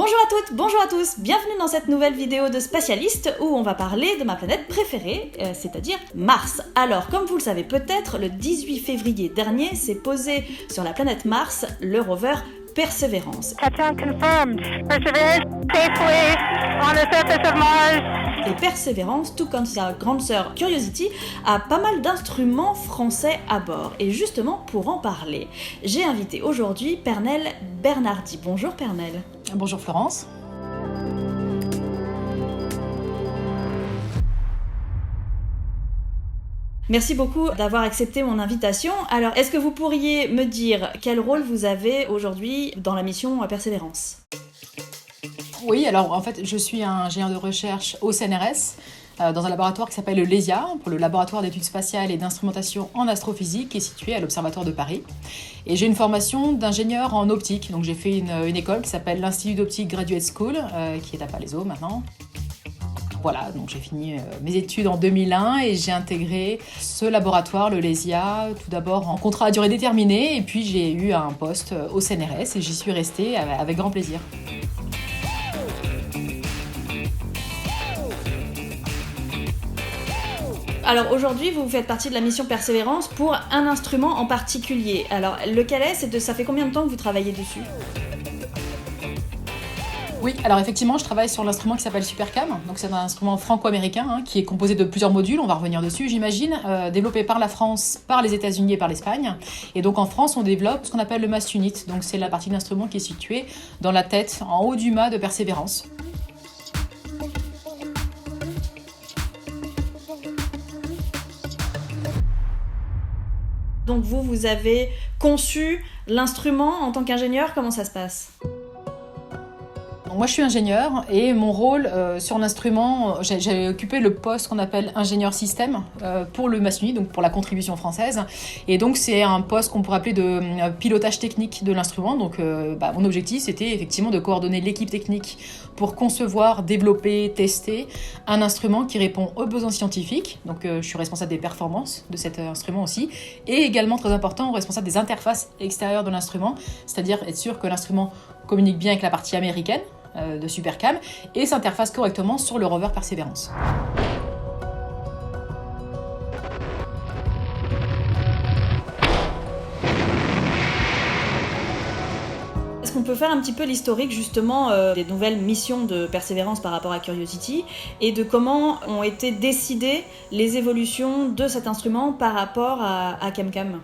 Bonjour à toutes, bonjour à tous, bienvenue dans cette nouvelle vidéo de Spatialiste où on va parler de ma planète préférée, c'est-à-dire Mars. Alors, comme vous le savez peut-être, le 18 février dernier s'est posé sur la planète Mars le rover Perseverance. Touchdown confirmed. Perseverance safely on the surface of Mars. Et Perseverance, tout comme sa grande sœur Curiosity, a pas mal d'instruments français à bord. Et justement, pour en parler, j'ai invité aujourd'hui Pernelle Bernardi. Bonjour Pernelle. Bonjour Florence. Merci beaucoup d'avoir accepté mon invitation. Alors, est-ce que vous pourriez me dire quel rôle vous avez aujourd'hui dans la mission Perseverance ? Oui, alors en fait, je suis ingénieur de recherche au CNRS, dans un laboratoire qui s'appelle le LESIA, pour le laboratoire d'études spatiales et d'instrumentation en astrophysique, qui est situé à l'Observatoire de Paris. Et j'ai une formation d'ingénieur en optique, donc j'ai fait une école qui s'appelle l'Institut d'Optique Graduate School, qui est à Palaiseau maintenant. Voilà, donc j'ai fini mes études en 2001 et j'ai intégré ce laboratoire, le LESIA, tout d'abord en contrat à durée déterminée, et puis j'ai eu un poste au CNRS et j'y suis restée avec grand plaisir. Alors aujourd'hui, vous faites partie de la mission Persévérance pour un instrument en particulier. Alors lequel est-ce ? Ça fait combien de temps que vous travaillez dessus ? Oui, alors effectivement, je travaille sur l'instrument qui s'appelle SuperCam. Donc c'est un instrument franco-américain qui est composé de plusieurs modules, on va revenir dessus j'imagine, développé par la France, par les États-Unis et par l'Espagne. Et donc en France, on développe ce qu'on appelle le Mast Unit. Donc c'est la partie de l'instrument qui est située dans la tête, en haut du mât de Persévérance. Donc vous avez conçu l'instrument en tant qu'ingénieur, comment ça se passe ? Moi, je suis ingénieur et mon rôle sur l'instrument, j'ai occupé le poste qu'on appelle ingénieur système pour le Mast Unit, donc pour la contribution française. Et donc, c'est un poste qu'on pourrait appeler de pilotage technique de l'instrument. Donc, mon objectif, c'était effectivement de coordonner l'équipe technique pour concevoir, développer, tester un instrument qui répond aux besoins scientifiques. Donc, je suis responsable des performances de cet instrument aussi. Et également, très important, responsable des interfaces extérieures de l'instrument, c'est-à-dire être sûr que l'instrument communique bien avec la partie américaine de SuperCam et s'interface correctement sur le rover Perseverance. Est-ce qu'on peut faire un petit peu l'historique justement des nouvelles missions de Perseverance par rapport à Curiosity et de comment ont été décidées les évolutions de cet instrument par rapport à CamCam ?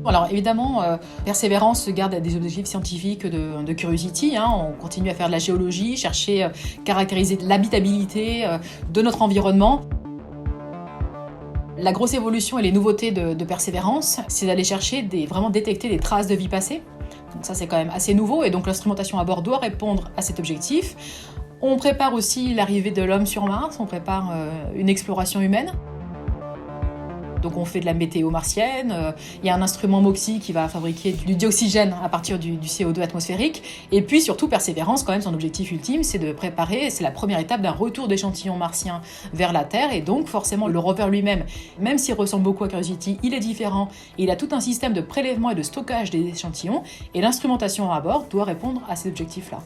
Alors évidemment, Perseverance garde des objectifs scientifiques de Curiosity. On continue à faire de la géologie, chercher, caractériser l'habitabilité de notre environnement. La grosse évolution et les nouveautés de Perseverance, c'est d'aller chercher, vraiment détecter des traces de vie passée. Donc ça c'est quand même assez nouveau et donc l'instrumentation à bord doit répondre à cet objectif. On prépare aussi l'arrivée de l'homme sur Mars, on prépare une exploration humaine. Donc on fait de la météo martienne, il y a un instrument MOXIE qui va fabriquer du dioxygène à partir du CO2 atmosphérique. Et puis surtout Perseverance, quand même, son objectif ultime, c'est de préparer, c'est la première étape d'un retour d'échantillons martiens vers la Terre. Et donc forcément le rover lui-même, même s'il ressemble beaucoup à Curiosity, il est différent. Il a tout un système de prélèvement et de stockage des échantillons. Et l'instrumentation à bord doit répondre à ces objectifs-là.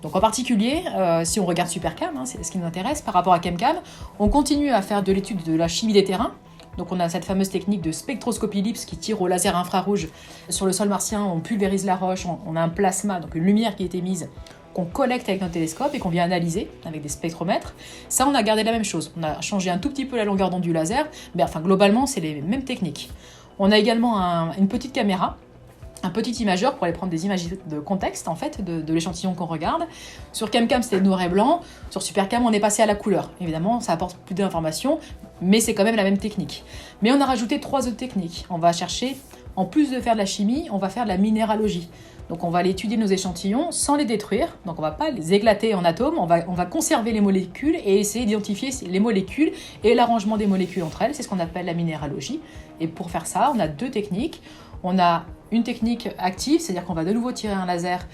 Donc en particulier, si on regarde SuperCam, c'est ce qui nous intéresse, par rapport à CamCam, on continue à faire de l'étude de la chimie des terrains. Donc on a cette fameuse technique de spectroscopie LIPS qui tire au laser infrarouge sur le sol martien, on pulvérise la roche, on a un plasma, donc une lumière qui est émise, qu'on collecte avec notre télescope et qu'on vient analyser avec des spectromètres. Ça, on a gardé la même chose. On a changé un tout petit peu la longueur d'onde du laser, mais globalement, c'est les mêmes techniques. On a également une petite caméra, un petit imageur pour aller prendre des images de contexte en fait de l'échantillon qu'on regarde. Sur CamCam, c'était noir et blanc. Sur SuperCam, on est passé à la couleur. Évidemment, ça apporte plus d'informations, mais c'est quand même la même technique. Mais on a rajouté 3 autres techniques. On va chercher, en plus de faire de la chimie, on va faire de la minéralogie. Donc on va aller étudier nos échantillons sans les détruire. Donc on va pas les éclater en atomes, on va conserver les molécules et essayer d'identifier les molécules et l'arrangement des molécules entre elles. C'est ce qu'on appelle la minéralogie. Et pour faire ça, on a 2 techniques. On a une technique active, c'est-à-dire qu'on va de nouveau tirer un laser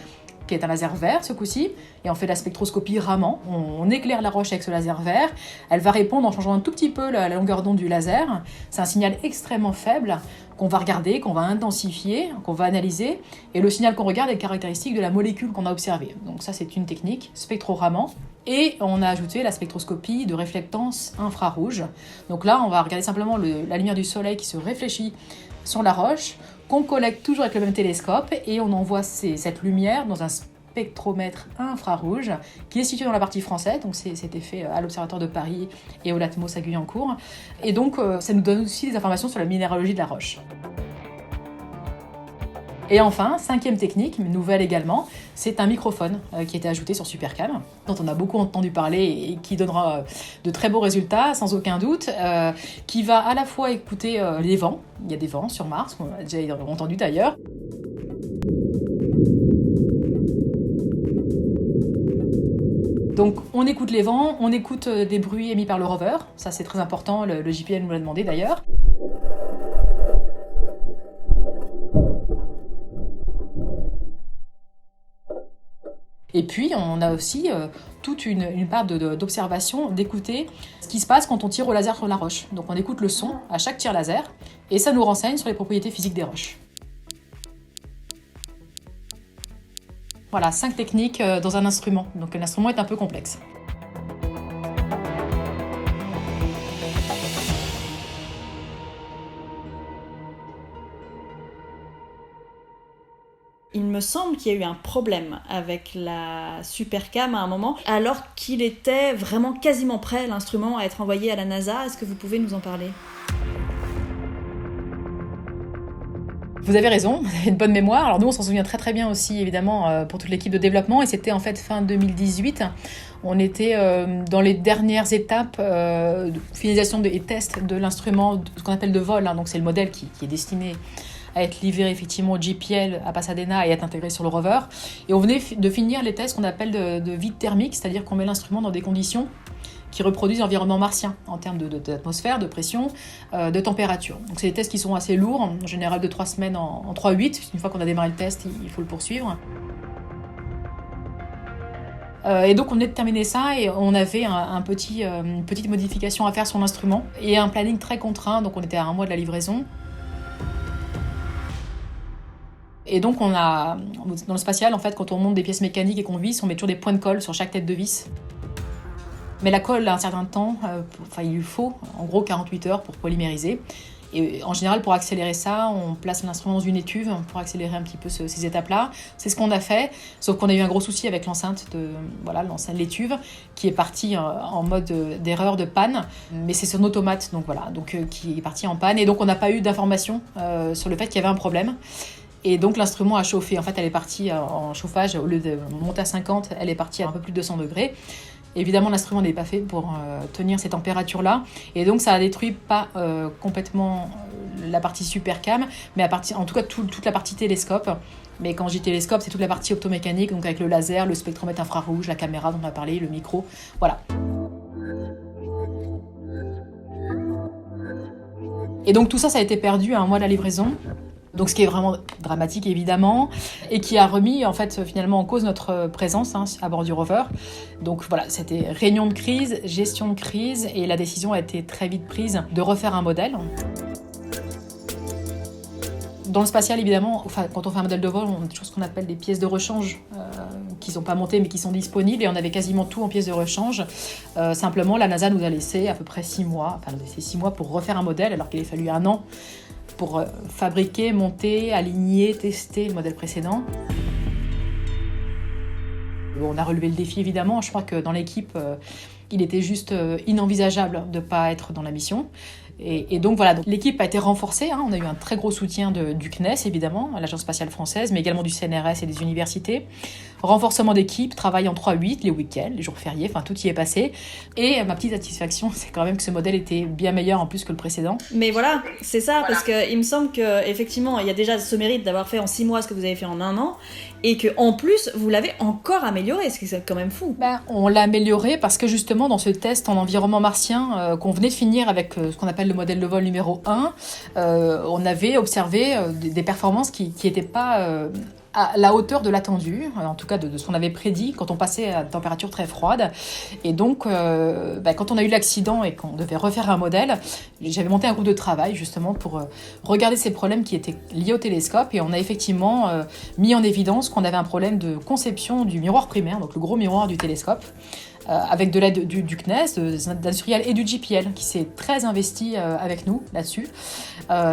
qui est un laser vert ce coup-ci, et on fait de la spectroscopie Raman. On éclaire la roche avec ce laser vert. Elle va répondre en changeant un tout petit peu la longueur d'onde du laser. C'est un signal extrêmement faible qu'on va regarder, qu'on va intensifier, qu'on va analyser. Et le signal qu'on regarde est caractéristique de la molécule qu'on a observée. Donc ça, c'est une technique, spectro-Raman. Et on a ajouté la spectroscopie de réflectance infrarouge. Donc là, on va regarder simplement la lumière du soleil qui se réfléchit sur la roche, qu'on collecte toujours avec le même télescope, et on envoie cette lumière dans un spectromètre infrarouge qui est situé dans la partie française, donc c'était fait à l'Observatoire de Paris et au Latmos à Guyancourt. Et donc ça nous donne aussi des informations sur la minéralogie de la roche. Et enfin, 5e technique, mais nouvelle également, c'est un microphone qui a été ajouté sur Supercam, dont on a beaucoup entendu parler et qui donnera de très beaux résultats, sans aucun doute, qui va à la fois écouter les vents. Il y a des vents sur Mars, on a déjà entendu d'ailleurs. Donc on écoute les vents, on écoute des bruits émis par le rover, ça c'est très important, le JPL nous l'a demandé d'ailleurs. Et puis, on a aussi toute une part d'observation, d'écouter ce qui se passe quand on tire au laser sur la roche. Donc on écoute le son à chaque tir laser, et ça nous renseigne sur les propriétés physiques des roches. Voilà, 5 techniques dans un instrument. Donc l'instrument est un peu complexe. Il me semble qu'il y a eu un problème avec la Supercam à un moment, alors qu'il était vraiment quasiment prêt, l'instrument, à être envoyé à la NASA. Est-ce que vous pouvez nous en parler ? Vous avez raison, vous avez une bonne mémoire. Alors nous, on s'en souvient très très bien aussi, évidemment, pour toute l'équipe de développement. Et c'était en fait fin 2018. On était dans les dernières étapes de finalisation et tests de l'instrument, ce qu'on appelle de vol. Donc c'est le modèle qui est destiné à être livré effectivement au JPL à Pasadena et être intégré sur le rover. Et on venait de finir les tests qu'on appelle de vide thermique, c'est-à-dire qu'on met l'instrument dans des conditions qui reproduisent l'environnement martien en termes d'atmosphère, de pression, de température. Donc c'est des tests qui sont assez lourds, en général de 3 semaines en 3-8. Une fois qu'on a démarré le test, il faut le poursuivre. Et donc on venait de terminer ça et on avait une petite modification à faire sur l'instrument et un planning très contraint, donc on était à 1 mois de la livraison. Et donc dans le spatial, en fait, quand on monte des pièces mécaniques et qu'on visse, on met toujours des points de colle sur chaque tête de vis. Mais la colle a un certain temps, il lui faut en gros 48 heures pour polymériser. Et en général, pour accélérer ça, on place l'instrument dans une étuve pour accélérer un petit peu ces étapes-là. C'est ce qu'on a fait, sauf qu'on a eu un gros souci avec l'enceinte de l'étuve, qui est partie en mode d'erreur, de panne, mais c'est son automate, donc qui est parti en panne. Et donc on n'a pas eu d'informations sur le fait qu'il y avait un problème. Et donc l'instrument a chauffé. En fait, elle est partie en chauffage, au lieu de monter à 50, elle est partie à un peu plus de 200 degrés. Évidemment, l'instrument n'est pas fait pour tenir ces températures-là. Et donc, ça a détruit pas complètement la partie Supercam, mais en tout cas toute la partie télescope. Mais quand je dis télescope, c'est toute la partie optomécanique, donc avec le laser, le spectromètre infrarouge, la caméra dont on a parlé, le micro, voilà. Et donc tout ça a été perdu à 1 mois de la livraison. Donc ce qui est vraiment dramatique évidemment, et qui a remis en fait finalement en cause notre présence à bord du rover. Donc voilà, c'était réunion de crise, gestion de crise, et la décision a été très vite prise de refaire un modèle. Dans le spatial, évidemment, quand on fait un modèle de vol, on a des choses qu'on appelle des pièces de rechange qui ne sont pas montées mais qui sont disponibles, et on avait quasiment tout en pièces de rechange. Simplement, la NASA nous a laissé à peu près 6 mois, c'est 6 mois pour refaire un modèle, alors qu'il a fallu 1 an pour fabriquer, monter, aligner, tester le modèle précédent. On a relevé le défi évidemment, je crois que dans l'équipe, il était juste inenvisageable de ne pas être dans la mission. Et donc voilà, l'équipe a été renforcée, on a eu un très gros soutien du CNES évidemment, l'Agence spatiale française, mais également du CNRS et des universités. Renforcement d'équipe, travail en 3-8, les week-ends, les jours fériés, tout y est passé. Et ma petite satisfaction, c'est quand même que ce modèle était bien meilleur en plus que le précédent. Mais voilà, c'est ça, parce qu'il me semble qu'effectivement, il y a déjà ce mérite d'avoir fait en 6 mois ce que vous avez fait en 1 an, et qu'en plus, vous l'avez encore amélioré, ce qui est quand même fou. On l'a amélioré parce que justement, dans ce test en environnement martien qu'on venait de finir avec ce qu'on appelle le modèle de vol numéro 1, on avait observé des performances qui n'étaient pas à la hauteur de l'attendu, en tout cas de ce qu'on avait prédit quand on passait à température très froide. Et donc, quand on a eu l'accident et qu'on devait refaire un modèle, j'avais monté un groupe de travail justement pour regarder ces problèmes qui étaient liés au télescope. Et on a effectivement mis en évidence qu'on avait un problème de conception du miroir primaire, donc le gros miroir du télescope, avec de l'aide du CNES, d'Industrial et du JPL, qui s'est très investi avec nous là-dessus.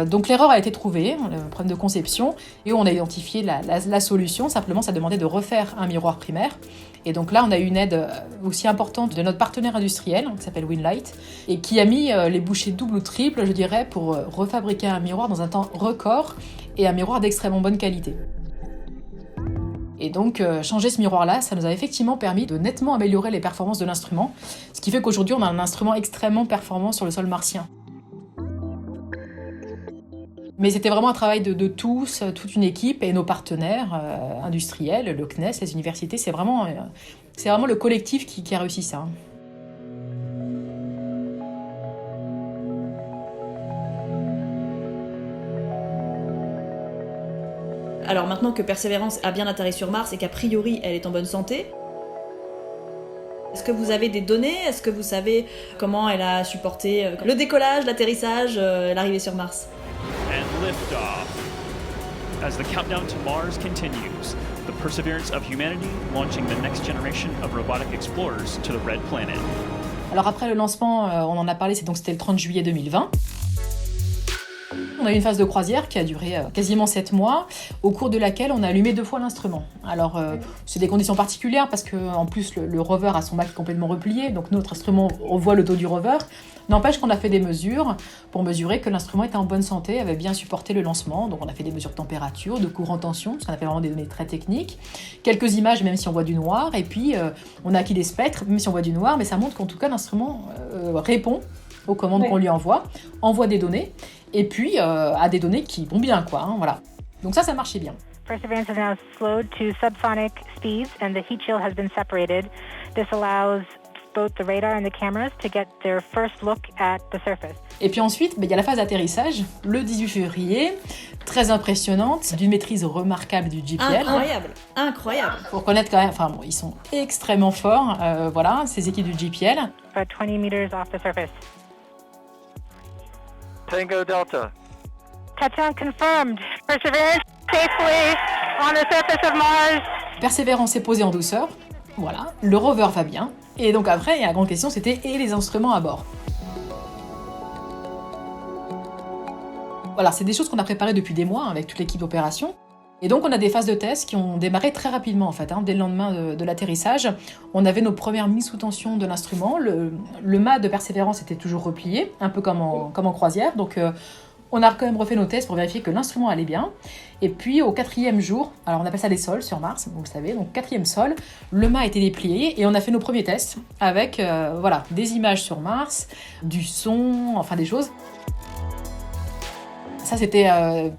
Donc l'erreur a été trouvée, le problème de conception, et on a identifié la solution. Simplement, ça demandait de refaire un miroir primaire. Et donc là, on a eu une aide aussi importante de notre partenaire industriel, qui s'appelle Winlight, et qui a mis les bouchées doubles ou triples, je dirais, pour refabriquer un miroir dans un temps record, et un miroir d'extrêmement bonne qualité. Et donc, changer ce miroir-là, ça nous a effectivement permis de nettement améliorer les performances de l'instrument, ce qui fait qu'aujourd'hui, on a un instrument extrêmement performant sur le sol martien. Mais c'était vraiment un travail de tous, toute une équipe et nos partenaires industriels, le CNES, les universités, c'est vraiment le collectif qui a réussi ça. Alors maintenant que Perseverance a bien atterri sur Mars et qu'a priori elle est en bonne santé, est-ce que vous avez des données? Est-ce que vous savez comment elle a supporté le décollage, l'atterrissage, l'arrivée sur Mars? And liftoff. As the countdown to Mars continues, the perseverance of humanity launching the next generation of robotic explorers to the Red Planet. Alors après le lancement, on en a parlé, c'était le 30 juillet 2020. On a eu une phase de croisière qui a duré quasiment 7 mois, au cours de laquelle on a allumé 2 fois l'instrument. Alors, c'est des conditions particulières parce qu'en plus, le rover a son mât complètement replié, donc notre instrument, on voit le dos du rover. N'empêche qu'on a fait des mesures pour mesurer que l'instrument était en bonne santé, avait bien supporté le lancement. Donc on a fait des mesures de température, de courant tension, parce qu'on a fait vraiment des données très techniques. Quelques images, même si on voit du noir. Et puis, on a acquis des spectres, même si on voit du noir, mais ça montre qu'en tout cas, l'instrument répond aux commandes qu'on lui envoie des données, et puis à des données qui vont bien, quoi. Voilà. Donc ça marchait bien. Perseverance has now slowed to subsonic speeds and the heat shield has been separated. This allows both the radar and the cameras to get their first look at the surface. Et puis ensuite, il y a la phase d'atterrissage, le 18 février, très impressionnante, d'une maîtrise remarquable du JPL. Incroyable. Faut reconnaître quand même, ils sont extrêmement forts, voilà, ces équipes du JPL. About 20 meters off the surface. Tango Delta. Touchdown confirmed. Perseverance safely on the surface of Mars. Persévérance est posée en douceur, voilà, le rover va bien, et donc après, la grande question c'était, et les instruments à bord? Voilà, c'est des choses qu'on a préparées depuis des mois avec toute l'équipe d'opération. Et donc on a des phases de tests qui ont démarré très rapidement en fait. Dès le lendemain de l'atterrissage, on avait nos premières mises sous tension de l'instrument. Le mât de Persévérance était toujours replié, un peu comme en croisière. Donc on a quand même refait nos tests pour vérifier que l'instrument allait bien. Et puis au 4e jour, alors on appelle ça les sols sur Mars, vous le savez, donc 4e sol, le mât a été déplié et on a fait nos premiers tests avec des images sur Mars, du son, enfin des choses. Ça, c'était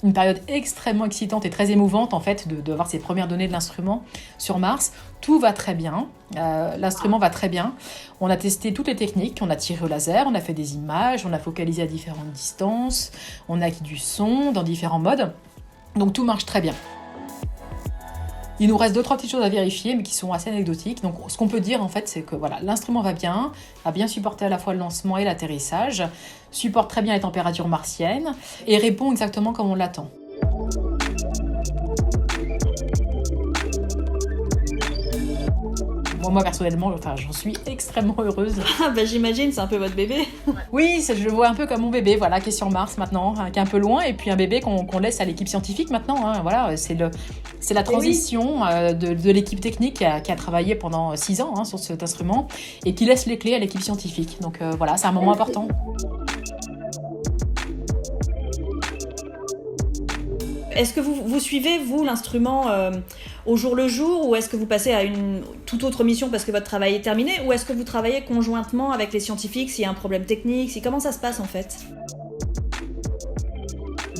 une période extrêmement excitante et très émouvante, en fait, de voir ces premières données de l'instrument sur Mars. Tout va très bien, l'instrument va très bien. On a testé toutes les techniques, on a tiré au laser, on a fait des images, on a focalisé à différentes distances, on a acquis du son dans différents modes. Donc tout marche très bien. Il nous reste 2-3 petites choses à vérifier, mais qui sont assez anecdotiques. Donc, ce qu'on peut dire, en fait, c'est que l'instrument va bien, a bien supporté à la fois le lancement et l'atterrissage, supporte très bien les températures martiennes et répond exactement comme on l'attend. Moi, personnellement, j'en suis extrêmement heureuse. J'imagine, c'est un peu votre bébé. Oui, je le vois un peu comme mon bébé, qui est sur Mars maintenant, qui est un peu loin, et puis un bébé qu'on laisse à l'équipe scientifique maintenant. C'est la transition de l'équipe technique qui a travaillé pendant 6 ans sur cet instrument, et qui laisse les clés à l'équipe scientifique. Donc c'est un moment important. Est-ce que vous suivez, vous, l'instrument au jour le jour, ou est-ce que vous passez à une toute autre mission parce que votre travail est terminé, ou est-ce que vous travaillez conjointement avec les scientifiques s'il y a un problème technique, comment ça se passe en fait?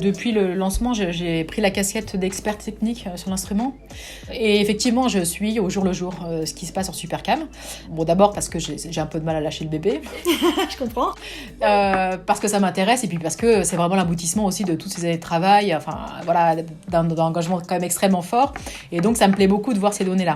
Depuis le lancement, j'ai pris la casquette d'expert technique sur l'instrument. Et effectivement, je suis au jour le jour ce qui se passe sur Supercam. Bon, d'abord parce que j'ai un peu de mal à lâcher le bébé. Je comprends. Parce que ça m'intéresse et puis parce que c'est vraiment l'aboutissement aussi de toutes ces années de travail, enfin voilà, d'un engagement quand même extrêmement fort. Et donc ça me plaît beaucoup de voir ces données-là.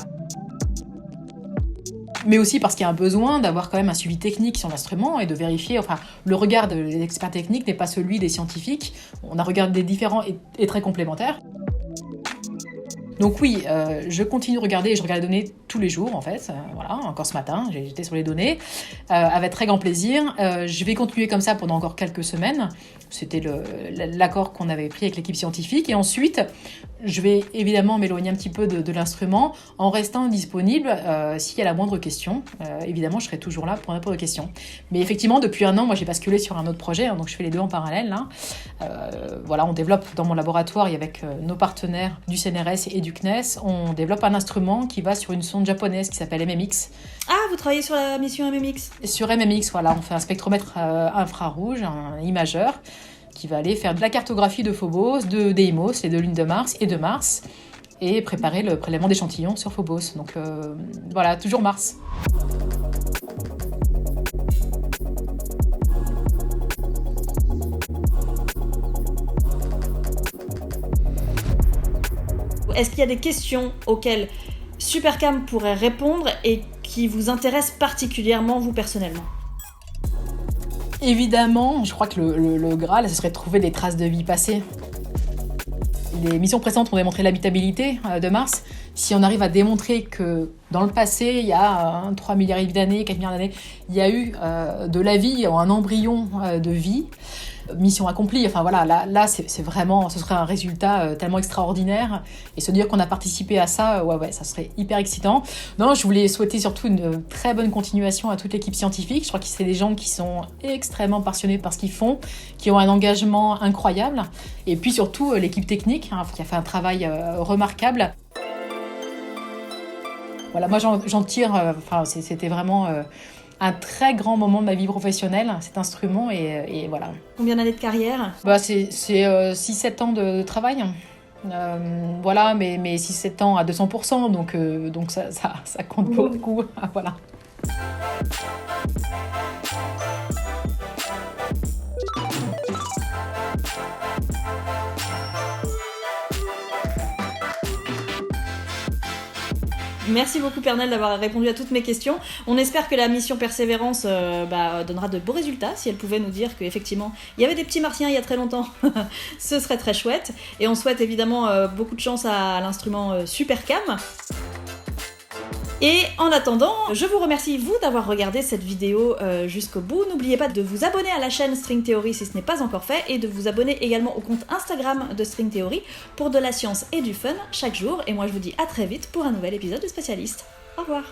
Mais aussi parce qu'il y a un besoin d'avoir quand même un suivi technique sur l'instrument et de vérifier, enfin, le regard des experts techniques n'est pas celui des scientifiques. On a un regard des différents et très complémentaires. Donc oui, je continue de regarder et je regarde les données tous les jours en fait. Voilà, encore ce matin, j'étais sur les données avec très grand plaisir. Je vais continuer comme ça pendant encore quelques semaines. C'était l'accord qu'on avait pris avec l'équipe scientifique. Et ensuite, je vais évidemment m'éloigner un petit peu de l'instrument en restant disponible s'il y a la moindre question. Évidemment, je serai toujours là pour répondre aux questions. Mais effectivement, depuis un an, moi j'ai basculé sur un autre projet, donc je fais les deux en parallèle. Là. Voilà, on développe dans mon laboratoire et avec nos partenaires du CNRS et du CNES, on développe un instrument qui va sur une sonde japonaise qui s'appelle MMX. Ah, vous travaillez sur la mission MMX? Sur MMX, voilà, on fait un spectromètre infrarouge, un imageur, qui va aller faire de la cartographie de Phobos, de Deimos, les deux lunes de Mars et de Mars, et préparer le prélèvement d'échantillons sur Phobos. Donc voilà, toujours Mars. Est-ce qu'il y a des questions auxquelles Supercam pourrait répondre et qui vous intéressent particulièrement, vous, personnellement? Évidemment, je crois que le Graal, ce serait de trouver des traces de vie passée. Les missions précédentes ont démontré l'habitabilité de Mars. Si on arrive à démontrer que dans le passé, il y a 3 milliards d'années, 4 milliards d'années, il y a eu de la vie, un embryon de vie, mission accomplie. Enfin voilà, là c'est vraiment, ce serait un résultat tellement extraordinaire. Et se dire qu'on a participé à ça, ouais, ça serait hyper excitant. Non, je voulais souhaiter surtout une très bonne continuation à toute l'équipe scientifique. Je crois que c'est des gens qui sont extrêmement passionnés par ce qu'ils font, qui ont un engagement incroyable. Et puis surtout l'équipe technique, qui a fait un travail remarquable. Voilà, moi j'en tire, c'était vraiment un très grand moment de ma vie professionnelle, cet instrument, et voilà. Combien d'années de carrière? C'est 6-7 ans de travail. Voilà, mais 6-7 ans à 200%, donc ça compte beaucoup. Voilà. Merci beaucoup Pernelle d'avoir répondu à toutes mes questions. On espère que la mission Persévérance donnera de beaux résultats. Si elle pouvait nous dire qu'effectivement il y avait des petits martiens il y a très longtemps, ce serait très chouette. Et on souhaite évidemment beaucoup de chance à l'instrument Supercam. Et en attendant, je vous remercie vous d'avoir regardé cette vidéo jusqu'au bout. N'oubliez pas de vous abonner à la chaîne String Theory si ce n'est pas encore fait, et de vous abonner également au compte Instagram de String Theory pour de la science et du fun chaque jour. Et moi je vous dis à très vite pour un nouvel épisode de Spécialiste. Au revoir.